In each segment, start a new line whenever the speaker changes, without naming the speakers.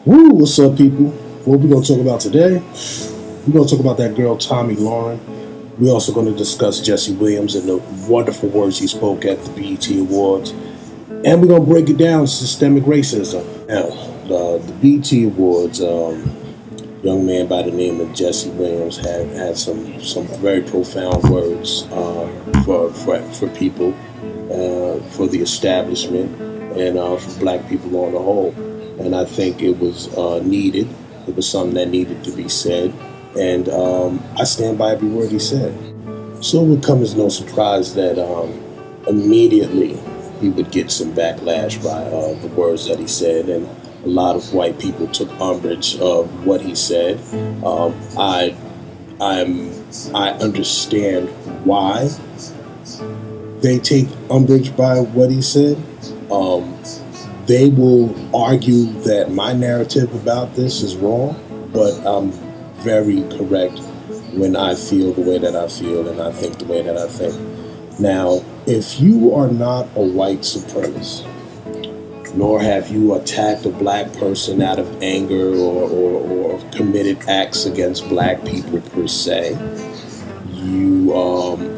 Woo, what's up, people? What we gonna talk about today? We're gonna talk about that girl, Tommy Lauren. We're also gonna discuss Jesse Williams and the wonderful words he spoke at the BET Awards. And we're gonna break it down, systemic racism. Now, the BET Awards, young man by the name of Jesse Williams had some very profound words for people, for the establishment, and for Black people on the whole. And I think it was needed. It was something that needed to be said, and I stand by every word he said. So it would come as no surprise that immediately he would get some backlash by the words that he said, and a lot of white people took umbrage of what he said. I understand why they take umbrage by what he said. They will argue that my narrative about this is wrong, but I'm very correct when I feel the way that I feel and I think the way that I think. Now, if you are not a white supremacist, nor have you attacked a black person out of anger or committed acts against black people per se,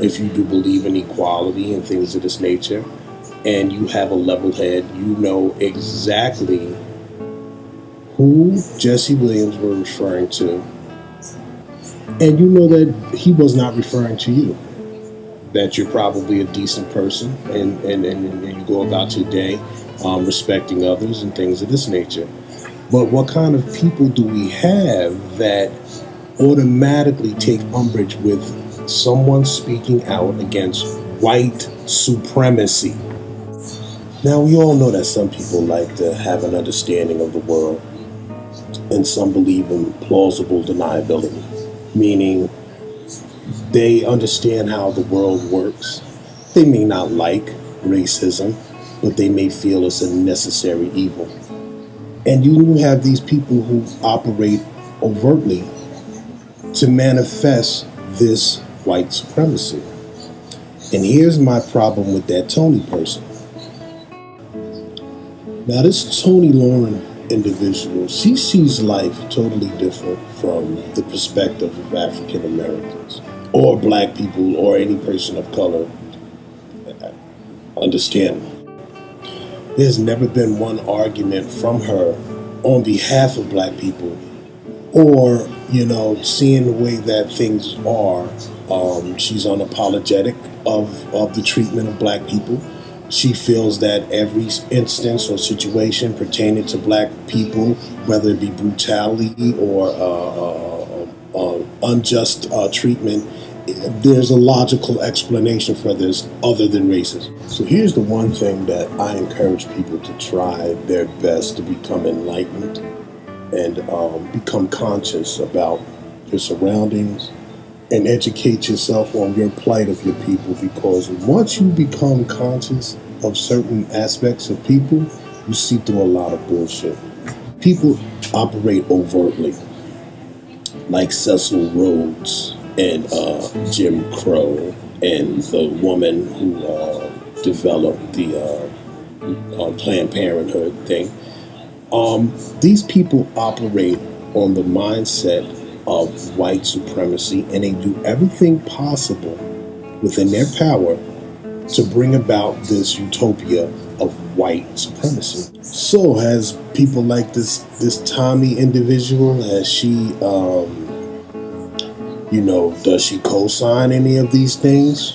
if you do believe in equality and things of this nature, and you have a level head, you know exactly who Jesse Williams were referring to, and you know that he was not referring to you. That you're probably a decent person, and you go about your day respecting others and things of this nature. But what kind of people do we have that automatically take umbrage with someone speaking out against white supremacy? Now, we all know that some people like to have an understanding of the world, and some believe in plausible deniability, meaning they understand how the world works. They may not like racism, but they may feel it's a necessary evil. And you have these people who operate overtly to manifest this white supremacy. And here's my problem with that Tony person. Now, this Tony Lauren individual, she sees life totally different from the perspective of African Americans or black people or any person of color. Understand, there's never been one argument from her on behalf of black people, or, seeing the way that things are. She's unapologetic of the treatment of black people. She feels that every instance or situation pertaining to black people, whether it be brutality or unjust treatment, there's a logical explanation for this other than racism. So here's the one thing that I encourage people to try their best to become enlightened and become conscious about your surroundings and educate yourself on your plight of your people, because once you become conscious of certain aspects of people, you see through a lot of bullshit. People operate overtly, like Cecil Rhodes and Jim Crow and the woman who developed the Planned Parenthood thing. These people operate on the mindset of white supremacy, and they do everything possible within their power to bring about this utopia of white supremacy. So has people like this Tommy individual, has she does she co-sign any of these things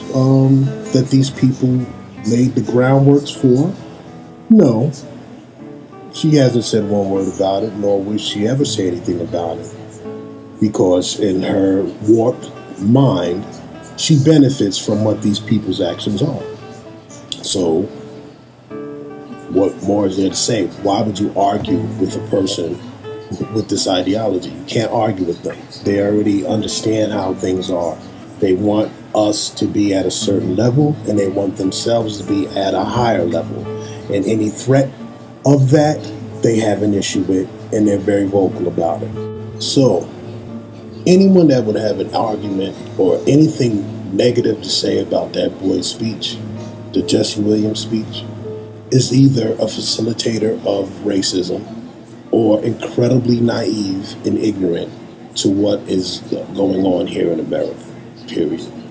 that these people laid the groundworks for? No. She hasn't said one word about it, nor will she ever say anything about it, because in her warped mind, she benefits from what these people's actions are. So, what more is there to say? Why would you argue with a person with this ideology? You can't argue with them. They already understand how things are. They want us to be at a certain level, and they want themselves to be at a higher level. And any threat of that, they have an issue with, and they're very vocal about it. So, anyone that would have an argument or anything negative to say about that boy's speech, the Jesse Williams speech, is either a facilitator of racism or incredibly naive and ignorant to what is going on here in America, period.